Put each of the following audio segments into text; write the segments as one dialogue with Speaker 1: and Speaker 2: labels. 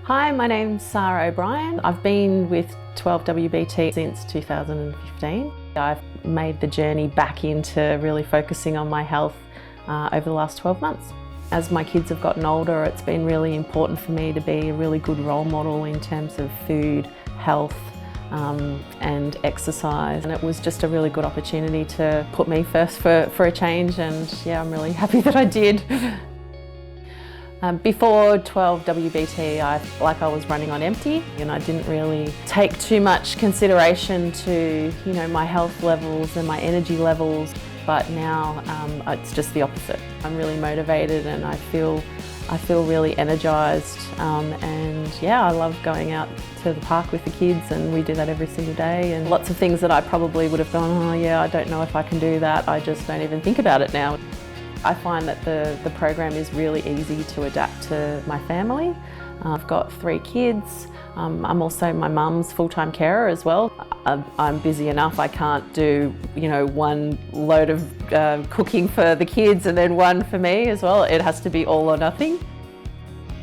Speaker 1: Hi, my name's Sahra O'Brien. I've been with 12WBT since 2015. I've made the journey back into really focusing on my health over the last 12 months. As my kids have gotten older, it's been really important for me to be a really good role model in terms of food, health, and exercise. And it was just a really good opportunity to put me first for a change, and yeah, I'm really happy that I did. Before 12WBT, I was running on empty, and I didn't really take too much consideration to, my health levels and my energy levels. But now it's just the opposite. I'm really motivated and I feel really energised, and yeah, I love going out to the park with the kids, and we do that every single day. And lots of things that I probably would have gone, oh yeah, I don't know if I can do that, I just don't even think about it now. I find that the program is really easy to adapt to my family. I've got 3 kids. I'm also my mum's full-time carer as well. I'm busy enough, I can't do one load of cooking for the kids and then one for me as well. It has to be all or nothing.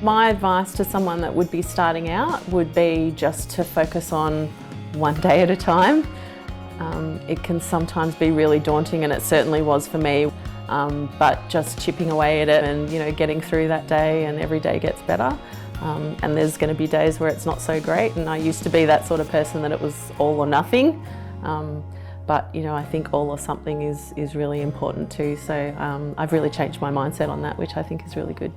Speaker 1: My advice to someone that would be starting out would be just to focus on one day at a time. It can sometimes be really daunting, and it certainly was for me. But just chipping away at it and getting through that day, and every day gets better. And there's going to be days where it's not so great, and I used to be that sort of person that it was all or nothing. But I think all or something is really important too. So I've really changed my mindset on that, which I think is really good.